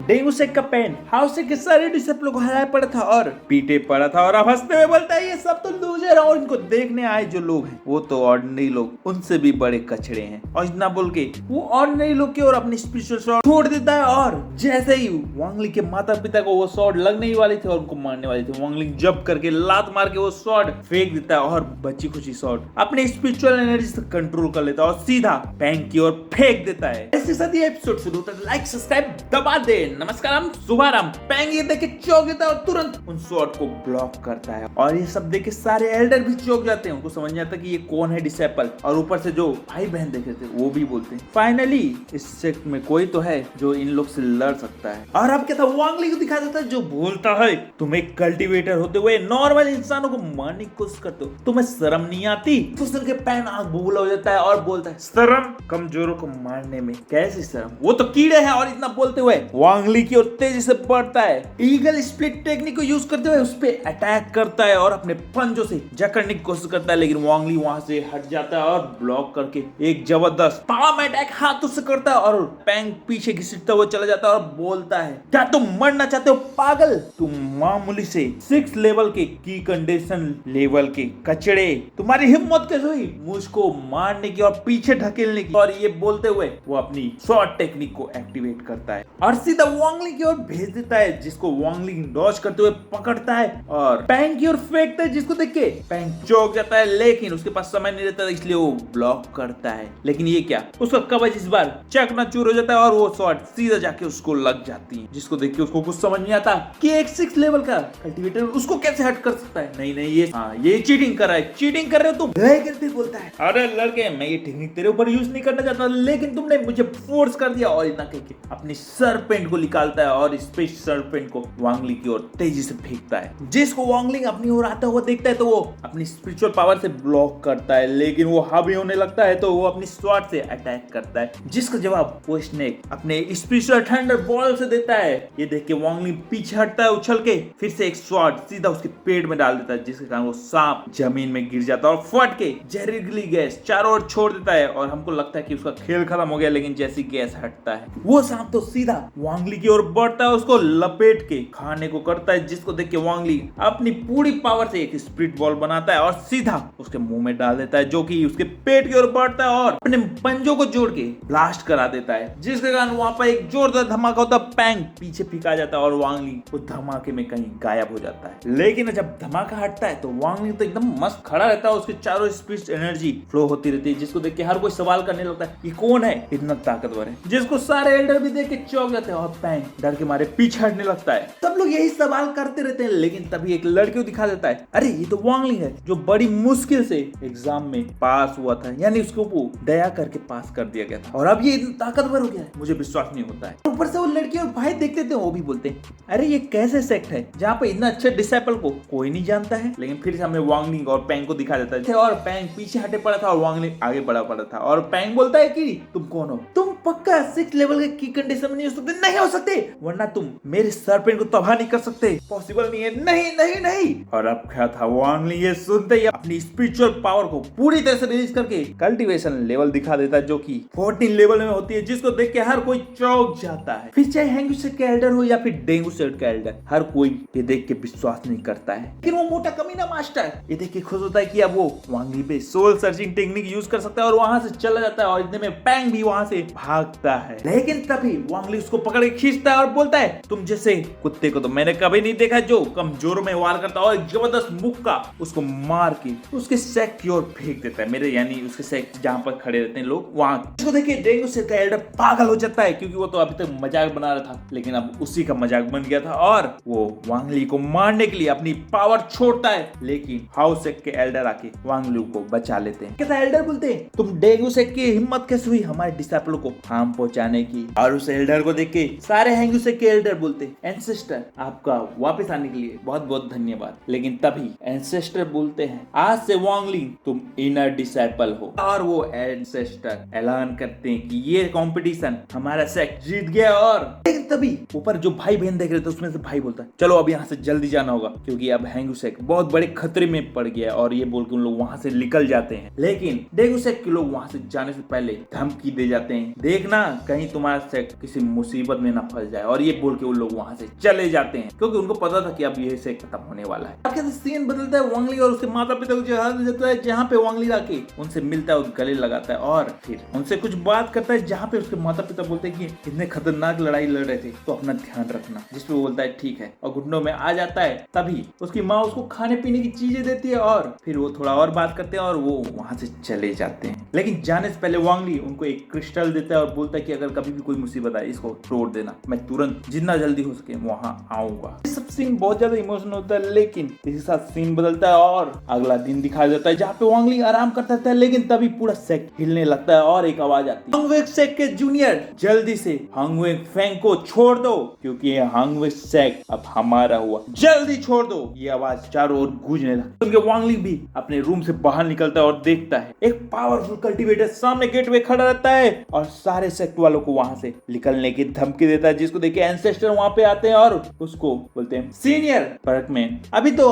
Dengue सेक का pen house से के सारे डिसिप्लिन को हराया पड़ा था और पीटे पड़ा था और अब हंसते हुए बोलता है ये सब तो लूजर है और इनको देखने आए जो लोग हैं वो तो ऑर्डिनरी लोग उनसे भी बड़े कचड़े हैं। और इतना बोल के वो ऑर्डिनरी लोग की और अपनी स्पिरिचुअल शॉट छोड़ देता है और जैसे ही वांग ली के माता पिता को वो शॉट लगने ही वाली थी और उनको मारने वाली थी, वांग ली जंप करके लात मार के वो शॉट फेंक देता है और बच्ची खुशी शॉट अपने स्पिरिचुअल एनर्जी से कंट्रोल कर लेता है और सीधा पैंग की ओर फेंक देता है। इसके साथ ये एपिसोड शुरू होता है। लाइक सब्सक्राइब दबा दे। नमस्कार, हम शुभाराम। पैंग ये देख के चौंक जाता है और तुरंत उन शॉट को ब्लॉक करता है और ये सब देख के सारे एल्डर भी चौंक जाते हैं। उनको समझ नहीं आता कि ये कौन है डिसेपल और ऊपर से जो भाई बहन देखे थे वो भी बोलते हैं फाइनली इस सेक्ट में कोई तो है जो इन लोग से लड़ सकता है। और अब क्या था, वांग ली को दिखा देता है जो बोलता है तुम एक कल्टीवेटर होते हुए नॉर्मल इंसानों को मारने की कोशिश करते हो, तुम्हें शर्म नहीं आती? तो सुन के पैन आंख बबूला हो जाता है और बोलता है शर्म कमजोरों को मारने में? कैसी शर्म, वो तो कीड़े हैं। और इतना बोलते हुए वांग ली की ओर तेजी से बढ़ता है, ईगल स्प्लिट टेक्निक को यूज करते हुए उस पे अटैक करता है और अपने पंजों से जकड़ने की कोशिश करता है, लेकिन वांग ली वहां से हट जाता है और ब्लॉक करके एक जबरदस्त पाम अटैक हाथों से करता है और पैंग पीछे घसीटता हुआ चला जाता है और बोलता है क्या तुम मरना चाहते हो पागल? तुम मामूली से 6 लेवल के की कंडीशन लेवल के कचड़े, तुम्हारी हिम्मत कैसे हुई मुझको मारने की और पीछे ढकेलने की? और ये बोलते हुए वो अपनी शॉर्ट टेक्निक को एक्टिवेट करता है और सीधा वांग ली की ओर भेज देता है, जिसको वांग ली डॉज करते हुए पकड़ता है और पैंग की ओर फेंकता है, जिसको देख के पैंग चौंक जाता है, लेकिन उसके पास समय नहीं रहता इसलिए वो ब्लॉक करता है। लेकिन ये क्या, उसका कवच इस बार चकनाचूर हो जाता है और वो शॉट सीधा जाके उसको लग जाती है, जिसको देख के उसको कुछ समझ नहीं आता कि एक 6 लेवल का कल्टीवेटर उसको कैसे हट कर सकता है। नहीं ये चीटिंग कर रहा है, चीटिंग कर रहे हो तुम। लेकिन फिर बोलता है अरे लड़के मैं ये टेक्निक तेरे ऊपर यूज नहीं करना चाहता, लेकिन तुमने मुझे फोर्स कर दिया। और इतना कह के अपनी सरपेंट को निकालता है और इस सरपेंट को वांग ली की ओर तेजी से फेंकता है, जिसको वांग ली अपनी ओर आता हुआ देखता है तो वो अपनी स्पिरिचुअल पावर से ब्लॉक करता है, लेकिन वो हावी होने लगता है तो वो अपनी स्वॉर्ड से अटैक करता है, जिसका जवाब वो स्नेक अपने स्पिरिचुअल थंडर बॉल से देता है। ये देख के वांग ली पीछे हटता है उछल के, फिर से एक स्वॉर्ड सीधा उसके पेट में डाल देता है, जिसके कारण वो सांप जमीन में गिर जाता है और फट के जहरीली गैस चारों ओर छोड़ देता है और हमको लगता है कि उसका खेल खत्म हो गया, लेकिन जैसी गैस हटता है वो सांप तो सीधा वांग ली की ओर बढ़ता है, उसको लपेट के खाने को करता है, जिसको देख के वांग ली अपनी पूरी पावर से एक स्पिरिट बॉल बनाता है और सीधा उसके मुंह में डाल देता है, जो कि उसके पेट की ओर बढ़ता है और अपने पंजों को जोड़ के ब्लास्ट करा देता है, जिसके कारण वहां पर एक जोरदार धमाका होता है। पैंग पीछे फेंका जाता है और वांग ली उस धमाके में कहीं गायब हो जाता है। लेकिन जब धमाका हटता है तो वांग ली तो एकदम मस्त खड़ा रहता है, उसके चारों स्पिरिट एनर्जी फ्लो होती रहती है, जिसको देख के हर कोई सवाल करने लगता है ये कौन है इतना ताकतवर है, जिसको सारे एल्डर भी देख के चौंक जाते हैं और पैंग डर के मारे पीछे हटने लगता है। सब लोग यही सवाल करते रहते हैं, लेकिन तभी एक लड़के को दिखा देता है अरे ये तो वांग ली है जो बड़ी मुश्किल से एग्जाम में पास हुआ था, यानी उसको वो दया करके पास कर दिया गया था और अब ये इतना ताकतवर हो गया है, मुझे विश्वास नहीं होता है। ऊपर से वो लड़की और भाई देखते थे, वो भी बोलते हैं अरे ये कैसे सेक्ट है जहाँ पे इतना अच्छे डिसिपल को कोई नहीं जानता है। लेकिन फिर से हमें वांग ली और पैंग को दिखा देता है और पैंग पीछे हटे पड़ा था और वांग ली आगे बढ़ा पड़ा था और पैंग बोलता है कि तुम कौन हो? तुम पक्का 6 लेवल के की कंडीशन में नहीं हो सकते? नहीं हो सकते, वरना तुम मेरे सरपेंट को तबाह नहीं कर सकते, पॉसिबल नहीं है। नहीं नहीं नहीं। और अब क्या था, वांग ली ये सुनते ही अपनी स्पिरिचुअल पावर को पूरी तरह से रिलीज करके कल्टीवेशन लेवल दिखा देता है, जो कि 14 लेवल में होती है, जिसको देख के हर कोई चौंक जाता है। फिर चाहे हैंगू सेट का एल्डर हो या फिर डेंगू सेट का एल्डर, हर कोई ये देख के विश्वास नहीं करता है। लेकिन वो मोटा कमीना मास्टर ये देख के खुश होता है कि अब वो वांग ली पे सोल सर्चिंग टेक्निक यूज कर सकता है और वहां से चला जाता है और इतने में पैंग भी वहां से भागता है। लेकिन तभी वांग ली उसको पकड़ के खींचता है और बोलता है तुम जैसे कुत्ते को तो मैंने कभी नहीं देखा जो कमजोरों में वार करता है, और जबरदस्त मुक्का उसको मार के उसके सेक की ओर फेंक देता है, मेरे यानी उसके सेक जहां पर खड़े रहते हैं लोग वहां। इसको देखिए डेंगू सेट का एल्डर पागल हो जाता है, क्योंकि वो तो अभी तक मजाक बना रहा था, लेकिन अब उसी का मजाक बन गया था और वो वांग ली को मारने के लिए अपनी पावर छोड़ता है, लेकिन हाउस सेक के एल्डर आके वांग ली को बचा लेते हैं। कहता एल्डर बोलते हैं तुम डेंगू सेक की हिम्मत कैसे हुई हमारे डिसिपलों को हार्म पहुंचाने की? और उस एल्डर को देख के सारे हैंगू सेक के एल्डर बोलते एंसेस्टर आपका वापस आने के लिए बहुत बहुत धन्यवाद। लेकिन तभी एंसेस्टर बोलते हैं आज से वांग ली तुम इनर डिसिपल हो, और वो एंसेस्टर ऐलान करते हैं कि ये कंपटीशन हमारा सेक्ट जीत गया। और लेकिन तभी ऊपर जो भाई बहन देख रहे थे उसमें से भाई बोलता है चलो अब यहाँ से जल्दी जाना होगा क्योंकि अब हैंगुसेक बहुत बड़े खतरे में पड़ गया है। और ये बोल के उन लोग वहां से निकल जाते हैं, लेकिन डेंगुसेक के लोग वहां से जाने से पहले धमकी दे जाते हैं, देखना कहीं तुम्हारा सेक किसी मुसीबत में ना फंस जाए। और ये बोल के उन लोग वहां से चले जाते हैं क्योंकि उनको पता था कि अब ये सेक खत्म होने वाला है। अब सीन बदलता है, वांगली और उसके माता पिता को जाता है जहाँ पे वांगली आके उनसे मिलता है और गले लगाता है और फिर उनसे कुछ बात करता है जहाँ पे उसके माता पिता बोलते हैं कि इतने खतरनाक लड़ाई लड़ रहे थे तो अपना ध्यान रखना, जिसपे वो बोलता है ठीक है और घुटनों में आ जाता है। तभी उसकी माँ उसको खाने पीने की चीजें देती है और फिर वो थोड़ा और बात करते हैं और वो वहां से चले जाते हैं। लेकिन जाने से पहले वांगली उनको एक क्रिस्टल देता है और बोलता है कि अगर कभी भी कोई मुसीबत आए इसको तोड़ देना, मैं तुरंत जितना जल्दी हो सके वहां आऊंगा। ये सब सीन बहुत ज्यादा इमोशनल होता है, लेकिन इसी साथ सीन बदलता है और अगला दिन दिखाया जाता है जहाँ पे वांगली आराम करता था। लेकिन तभी पूरा सेक हिलने लगता है और एक आवाज आती है, हांगवेक सेक के जूनियर जल्दी से हांगवेक फेंग को छोड़ दो क्योंकि ये हांगवेक सेक अब हमारा हुआ, जल्दी छोड़ दो। ये आवाज चारों ओर गूंजने लगती है। वांगली भी अपने रूम से बाहर निकलता है और देखता है एक पावरफुल कल्टीवेटर सामने गेट पे खड़ा रहता है और सारे सेक्ट वालों को वहां से निकलने की धमकी देता है, जिसको देख के एंसेस्टर वहां पे आते हैं और उसको बोलते हैं सीनियर परकमैन, अभी तो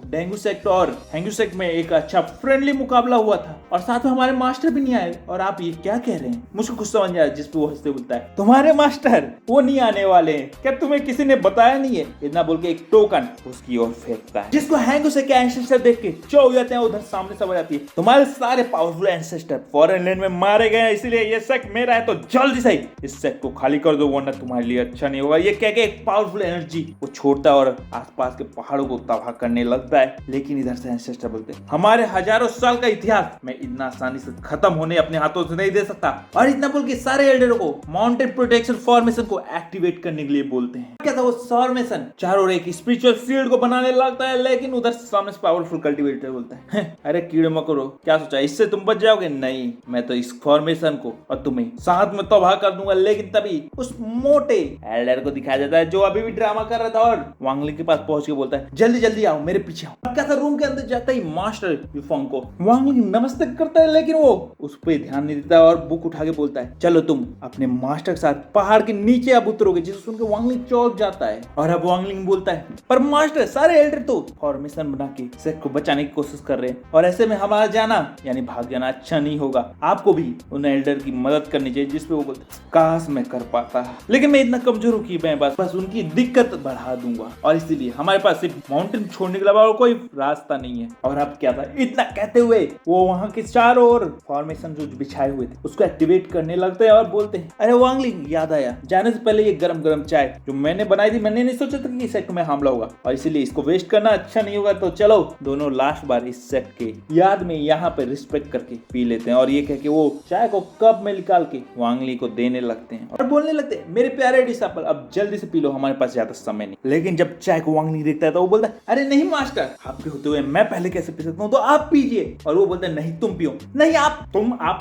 डेंगू सेक्ट और हैंगू सेक्ट में एक अच्छा फ्रेंडली मुकाबला हुआ था और साथ में हमारे मास्टर भी नहीं आए और आप ये क्या कह रहे हैं? मुझको कुछ समझ नहीं आया। जिसपे वो हंसते बोलता है तुम्हारे मास्टर वो नहीं आने वाले हैं क्या, तुम्हें किसी ने बताया नहीं है? इतना बोल के एक टोकन उसकी ओर फेंकता है, जिसको हैंगू सेक्ट के एंसेस्टर देख के चौंक जाते हैं। उधर सामने सब आ जाती है, तुम्हारे सारे पावरफुल एंसेस्टर फॉरेन लैंड में मारे गए हैं, इसलिए ये सेक्ट मेरा है, तो जल्दी से इस सेक्ट को खाली कर दो वरना तुम्हारे लिए अच्छा नहीं होगा। ये कह के एक पावरफुल एनर्जी वो छोड़ता है और आसपास के पहाड़ों को तबाह करने लगता है। लेकिन इधर से एंसेस्टर बोलते हैं हमारे हजारों साल का इतिहास मैं इतना आसानी से खत्म होने अपने हाथों से नहीं दे सकता। और इतना बोल के सारे एल्डरों को माउंटेन प्रोटेक्शन फॉर्मेशन को एक्टिवेट करने के लिए बोलते हैं। क्या था वो फॉर्मेशन चारों ओर एक स्पिरिचुअल फील्ड को बनाने लगता है। लेकिन उधर सामने से पावरफुल कल्टीवेटर बोलता है अरे कीड़े मकोड़ो क्या सोचा इससे तुम बच जाओगे? नहीं, मैं तो इस फॉर्मेशन को और तुम्हें साथ में तबाह कर दूंगा। लेकिन तभी उस मोटे एल्डर को दिखाया जाता है जो अभी भी ड्रामा कर रहा था और वांगली के पास पहुंच के बोलता है जल्दी जल्दी आओ मेरे पीछे आओ। अब क्या था, रूम के अंदर जाता ही मास्टर युफोंग को वांगली नमस्ते करता है, लेकिन वो उस पर ध्यान नहीं देता और बुक उठा के बोलता है चलो तुम अपने मास्टर के साथ पहाड़ के नीचे अब उतरोगे, जिसे सुनकर वांगली चौंक जाता है। और अब वांगली बोलता है पर मास्टर सारे एल्डर तो फॉर्मेशन बना के सेक्ट को बचाने की कोशिश कर रहे हैं और ऐसे में हमारा जाना यानी भाग जाना अच्छा नहीं होगा, आपको भी उन एल्डर की मदद करनी चाहिए। जिसपे वो बोलते काश मैं कर पाता, लेकिन मैं इतना कमजोर हूँ कि मैं बस उनकी दिक्कत बढ़ा दूंगा और इसीलिए हमारे पास सिर्फ माउंटेन छोड़ने के अलावा और कोई रास्ता नहीं है। और अब क्या था, इतना कहते हुए वो वहां के चारों ओर फॉर्मेशन जो बिछाए हुए थे उसको एक्टिवेट करने लगते हैं और बोलते हैं अरे वांगली याद आया जाने से पहले ये गरम गरम चाय जो मैंने बनाई थी, मैंने नहीं सोचा था कि सेक्ट में हमला होगा और इसीलिए इसको वेस्ट करना अच्छा नहीं होगा, तो चलो दोनों लास्ट बार इस सेक्ट के याद में यहाँ पे रिस्पेक्ट करके पी लेते हैं। और ये कह के वो चाय को कप में निकाल के वांगली को देने लगते हैं और बोलने लगते हैं मेरे प्यारे डिसाइपल अब जल्दी से पी लो, हमारे पास ज्यादा समय नहीं। लेकिन जब चाय को वांगली देखता है तो वो बोलता है अरे नहीं मास्टर, आपके होते हुए मैं पहले कैसे पी सकता हूँ, तो आप पीजिए। और वो बोलता है नहीं तुम पियो, नहीं आप।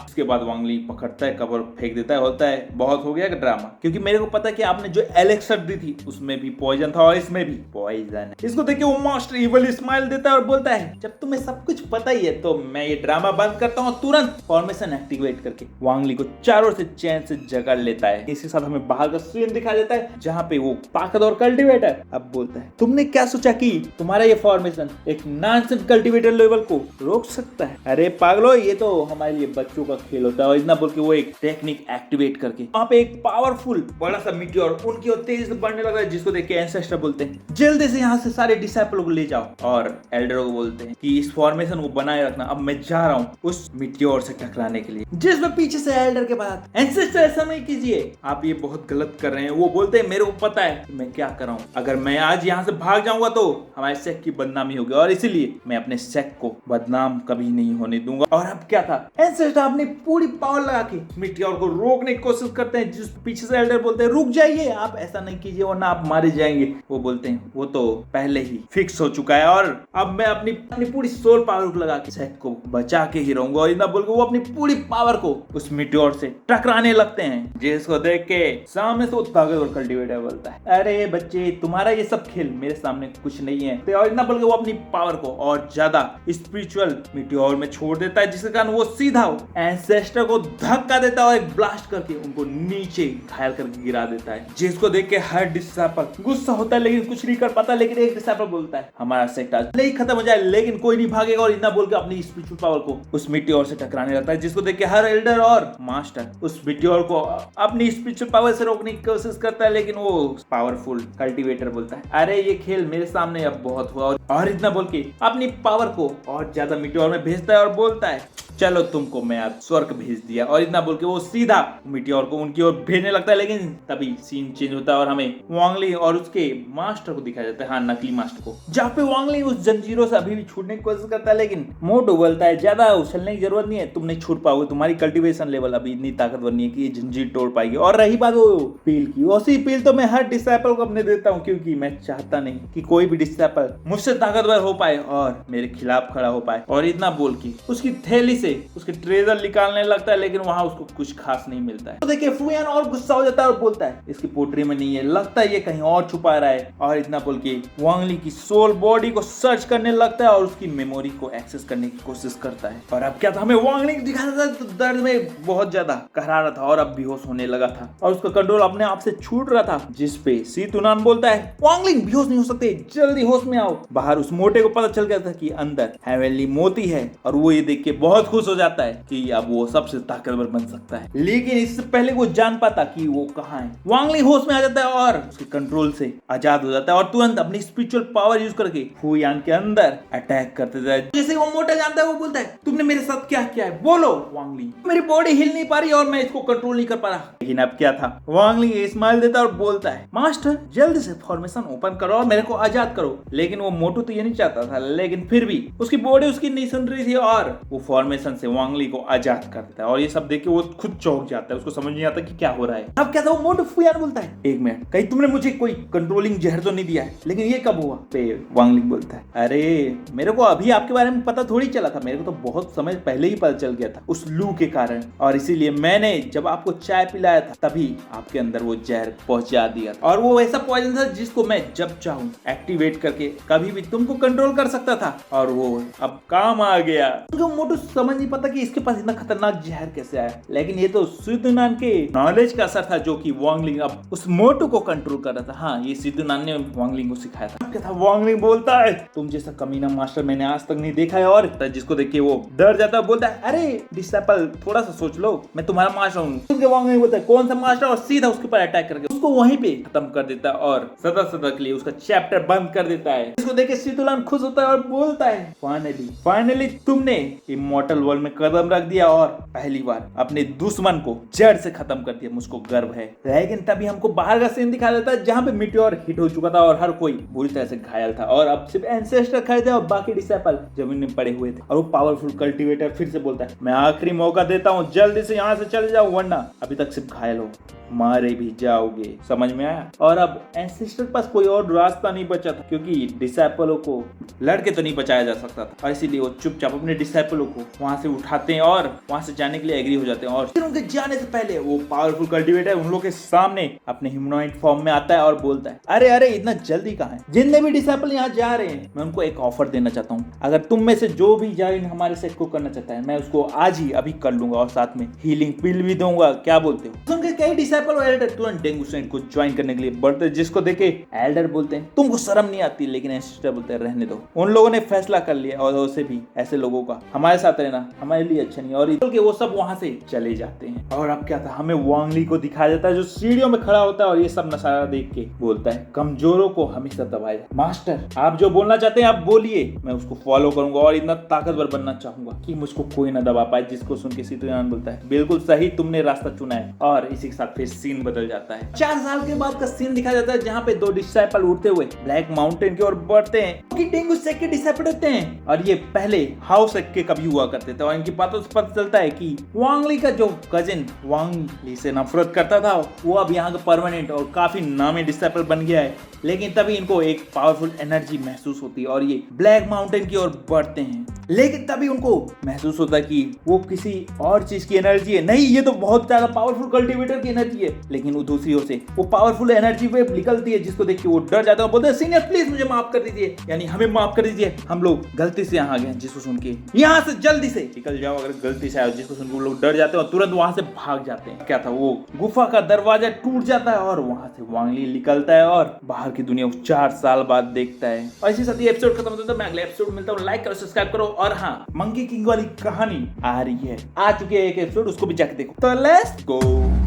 उसके बाद वांगली पकड़ता है कवर फेंक देता है, बोलता है बहुत हो गया ड्रामा, क्योंकि मेरे को पता है कि आपने जो एलेक्सर दी थी उसमें भी पॉइजन था और इसमें भी पॉइजन है। इसको देख के वो मास्टर इवल स्माइल देता है और बोलता है जब तुम्हें सब कुछ पता ही है तो मैं ये ड्रामा बंद करता हूँ, तुरंत फॉर्मेशन एक्टिवेट करके वांगली को चारों से चैन से जकड़ लेता है। इसी साथ हमें बाहर का सीन दिखाया जाता है जहाँ पे वो ताकतवर कल्टीवेटर अब बोलता है तुमने क्या सोचा कि तुम्हारा ये फॉर्मेशन एक नॉनसेंस कल्टीवेटर लेवल को रोक सकता है? अरे पागलो, ये तो हमारे लिए बच्चों का खेल होता है। और इतना बोल के वो एक टेक्निक एक्टिवेट करके वहाँ पे एक पावरफुल बड़ा सा मीटियोर उनकी ओर तेजी से बढ़ने लगा है, जिसको देख के एंसेस्टर बोलते हैं जल्दी से यहाँ से सारे डिसाइपल को ले जाओ। और एल्डरों को बोलते हैं कि इस फॉर्मेशन को बनाए रखना, अब मैं जा रहा हूँ उस मीटियोर से टकराने के लिए। जिसमें पीछे से एल्डर के बाद एंसेस्टर ऐसा नहीं कीजिए, आप ये बहुत गलत कर रहे हैं। वो बोलते हैं मेरे को पता है मैं क्या कर रहा हूँ, अगर मैं आज यहाँ से भाग जाऊंगा तो हमारे सेक्ट की बदनामी होगी और इसीलिए मैं अपने सेक्ट को बदनाम कभी नहीं होने दूंगा। और अब क्या था, एंसेस्टर अपनी पूरी पावर लगा के मीटियोर को रोकने की कोशिश करते हैं, जिस पीछे से एल्डर बोलते हैं रुक जाइए, आप ऐसा नहीं कीजिए वरना आप मारे जाएंगे। वो बोलते हैं वो तो पहले ही फिक्स हो चुका है और अब मैं अपनी पूरी सोल पावर लगा के सेक्ट को बचा के ही रहूंगा। और इतना बोल के वो अपनी पूरी पावर को उस मीटियोर से टकराने लगते हैं, जिसको देख के सामने से वो ताकतवर कल्टीवेटर बोलता है अरे बच्चे तुम्हारा ये सब खेल मेरे सामने कुछ नहीं है। और इतना बोल के वो अपनी पावर को और ज्यादा स्पिरिचुअल मीटियोर में छोड़ देता है, जिसके कारण वो सीधा एंसेस्टर को धक्का देता है और एक ब्लास्ट करके उनको नीचे घायल करके गिरा देता है, जिसको देख के हर डिसाइपल गुस्सा होता बोलता है लेकिन कुछ नहीं कर पाता। लेकिन एक डिसाइपल बोलता है हमारा सेट आज नहीं खत्म हो जाए, लेकिन कोई नहीं भागेगा, और इतना बोल के अपनी स्पिरिचुअल पावर को उस मिट्योर से टकराने लगता है, जिसको देख के हर एल्डर और मास्टर उस मिट्योर को अपनी स्पिरिचुअल पावर से रोकने की कोशिश करता है। लेकिन वो पावरफुल कल्टीवेटर बोलता है अरे ये खेल मेरे सामने अब बहुत हुआ, और इतना बोल के अपनी पावर को और ज्यादा मिट्योर में भेजता है और बोलता है चलो तुमको मैं आज स्वर्ग भेज दिया, और इतना बोल के वो सीधा मिट्योर को उनकी ओर भेजने लगता है। लेकिन तभी सीन चेंज होता है और हमें वांगली और उसके मास्टर को दिखाया जाता है, हाँ नकली मास्टर को, जहाँ पे वांगली उस जंजीरों से अभी भी छूटने की कोशिश करता है। लेकिन मोटो बोलता है ज्यादा उछलने की जरूरत नहीं है, तुम नहीं छूट पाओगे, तुम्हारी कल्टीवेशन लेवल अभी इतनी ताकतवर नहीं है कि ये जंजीर तोड़ पाएगी। और रही बात वो पील की, उसी पील तो मैं हर डिसाइपल को अपने देता हूँ, क्योंकि मैं चाहता नहीं कि कोई भी डिसाइपल मुझसे ताकतवर हो पाए और मेरे खिलाफ खड़ा हो पाए। और इतना बोल के उसकी थैली से उसके ट्रेजर निकालने लगता है, लेकिन वहां उसको कुछ खास नहीं मिलता है। तो देखिए फुयान और गुस्सा हो जाता है और बोलता है इसकी पोटरी में नहीं है, लगता है ये कहीं और छुपा रहा है। और इतना बोल के वांगली की सोल बॉडी को सर्च करने लगता है और उसकी मेमोरी को एक्सेस करने की कोशिश करता है। और अब क्या था, हमें वांगली दिखाता था तो दर्द में बहुत ज्यादा कहरा रहा था और अब बेहोश होने लगा था और उसका कंट्रोल अपने आप से छूट रहा था, जिसपे सीतुनान बोलता है वांगली बेहोश नहीं हो सकते, जल्दी होश में आओ। बाहर उस मोटे को पता चल गया था कि अंदर हेवनली मोती है और वो ये देख के बहुत खुश हो जाता है कि अब वो सबसे ताकतवर बन सकता है। लेकिन इससे पहले वो जान पाता कि वो कहाँ है, वांगली होश में आ जाता है और उसके कंट्रोल से आजाद हो जाता है और तुरंत अपनी स्पिरिचुअल पावर यूज करके फुयान के अंदर अटैक करते जाता है। जैसे वो मोटा जानता है वो बोलता है तुमने मेरे साथ क्या किया है, बोलो वांगली, मेरी बॉडी हिल नहीं पा रही और मैं इसको कंट्रोल नहीं कर पा रहा। लेकिन अब क्या था, वांगली स्माइल देता और बोलता है मास्टर जल्दी से फॉर्मेशन ओपन करो और मेरे को आजाद करो। लेकिन वो मोटू तो ये नहीं चाहता था, लेकिन फिर भी उसकी बॉडी उसकी नहीं सुन रही थी और वो फॉर्मेशन से वांगली को आजाद कर देता है। और ये सब देख के वो खुद चौंक जाता है, उसको समझ नहीं आता कि क्या हो रहा है। अब क्या था, वो मोटू फुयान बोलता है एक मिनट, कहीं तुमने मुझे कोई कंट्रोलिंग जहर तो नहीं दिया है, लेकिन ये कब हुआ? पे वांगली बोलता है अरे मेरे को अभी आपके बारे में पता थोड़ी चला था, मेरे को तो बहुत समय पहले ही पता चल गया था उस लू के कारण, और इसीलिए मैंने जब आपको चाय पिलाया था तभी आपके अंदर वो जहर पहुंचा दिया था। और वो ऐसा पॉइजन था जिसको मैं जब चाहूं एक्टिवेट करके कभी भी तुमको कंट्रोल कर सकता था, और वो अब काम आ गया। तो मोटू समझ नहीं पाता कि इसके पास इतना खतरनाक जहर कैसे आया, लेकिन ये तो सिद्धूनान के नॉलेज का असर था जो कि वांगलिंग अब उस मोटू को कंट्रोल कर रहा था। हाँ ये सिद्धूनान ने वांगलिंग को सिखाया था। क्या था, वांगलिंग बोलता है तुम जैसा कमीना मास्टर मैंने आज तक नहीं देखा है, और जिसको देख के वो डर जाता है, बोलता है अरे डिसाइपल थोड़ा सा सोच लो, मैं तुम्हारा मास्टर हूँ। वांगलिंग बोलता है कौन सा मास्टर, और सीधा उसके ऊपर अटैक करके उसको वहीं पे खत्म कर देता है और सदा सदा के लिए उसका चैप्टर बंद कर देता है। इसको देख के सिद्धूनान खुश होता है और बोलता है फाइनली तुमने इमॉर्टल वर्ल्ड में कदम रख दिया और पहली बार अपने दुश्मन को जड़ से खत्म कर दिया, मुझको गर्व है। लेकिन तभी हमको बाहर का सीन दिखा देता है जहाँ पे मिट्योर हिट हो चुका था और हर कोई बुरी तरह से घायल था, और अब सिर्फ एंसेस्टर खड़े थे और बाकी डिसाइपल जमीन में पड़े हुए थे। और वो पावरफुल कल्टीवेटर फिर से बोलता है मैं आखिरी मौका देता हूँ, जल्दी से यहाँ से चले जाओ वरना अभी तक सिर्फ घायल हो, मारे भी जाओगे। समझ में आया? और अब एंसेस्टर के पास कोई और रास्ता नहीं बचा था, क्योंकि डिसाइपलों को लड़के तो नहीं बचाया जा सकता था, और इसीलिए वो चुपचाप अपने डिसाइपलों को वहां से उठाते हैं और वहां से जाने के लिए एग्री हो जाते हैं। और फिर उनके जाने से पहले वो पावरफुल कल्टीवेटर उन लोगों के सामने अपने ह्यूमनॉइड फॉर्म में आता है और बोलता है अरे अरे इतना जल्दी कहाँ है, जितने भी डिसाइपल यहाँ जा रहे हैं मैं उनको एक ऑफर देना चाहता हूँ, अगर तुम में से जो भी ज्वाइन हमारे सेट को करना चाहता है मैं उसको आज ही अभी कर लूंगा और साथ में हीलिंग पिल भी दूंगा, क्या बोलते हो? उनके कई डिसाइपल और एल्डर तुरंत डेंगू सेंट को ज्वाइन करने के लिए बढ़ते, जिसको देखे एल्डर बोलते हैं तुमको शर्म नहीं आती, लेकिन एंसेस्टर बोलते हैं रहने दो। उन लोगों ने फैसला कर लिया और उसे भी ऐसे लोगों का हमारे साथ रहना हमारे लिए अच्छा नहीं, और के वो सब वहां से चले जाते हैं। और अब क्या था, हमें वांगली को दिखाया जाता है जो सीढ़ियों में खड़ा होता है और ये सब नजारा देख के बोलता है कमजोरों को हमेशा दबाया जाए। मास्टर आप जो बोलना चाहते हैं आप बोलिए, मैं उसको फॉलो करूंगा और इतना ताकतवर बनना चाहूंगा कि मुझको कोई ना दबा पाए। जिसको सुन के सिद्धूनान बोलता है बिल्कुल सही, तुमने रास्ता चुना है। और इसी के साथ फिर सीन बदल जाता है। 4 साल के बाद का सीन दिखाया जाता है जहाँ पे 2 डिसाइपल उड़ते हुए ब्लैक माउंटेन की ओर बढ़ते हैं, क्योंकि डेंगू सेक के डिसाइपल होते हैं और ये पहले हाउस सेक के कभी हुआ करते थे। और इनकी बातों से पता चलता है कि वांगली का जो कजिन वांगली से नफरत करता था वो अब यहाँ का परमानेंट और काफी नामी डिसाइपल बन गया है। लेकिन तभी इनको एक पावरफुल एनर्जी महसूस होती है और ये ब्लैक माउंटेन की ओर बढ़ते हैं। लेकिन तभी उनको महसूस होता है कि वो किसी और चीज की एनर्जी है, नहीं ये तो बहुत ज्यादा पावरफुल कल्टीवेटर की एनर्जी है। लेकिन वो दूसरी ओर से वो पावरफुल एनर्जी वेव निकलती है जिसको देख के वो डर जाता है, बोलते हैं सीनियर प्लीज मुझे माफ कर दीजिए, यानी हमें माफ कर दीजिए, हम लोग गलती से यहाँ आ गए। जिसको सुन के यहाँ से जल्दी से निकल जाओ अगर गलती से आए। जिसको सुन के लोग डर जाते हैं और तुरंत वहां से भाग जाते हैं। क्या था, वो गुफा का दरवाजा टूट जाता है और वहां से वांग ली निकलता है और बाहर की दुनिया 4 साल बाद देखता है। और इसी साथ ये एपिसोड खत्म होता है। मैं अगले एपिसोड मिलता हूँ, लाइक करो सब्सक्राइब करो। और हाँ, मंकी किंग वाली कहानी आ रही है, आ चुकी है एक एपिसोड, उसको भी जाके देखो। तो लेट्स गो।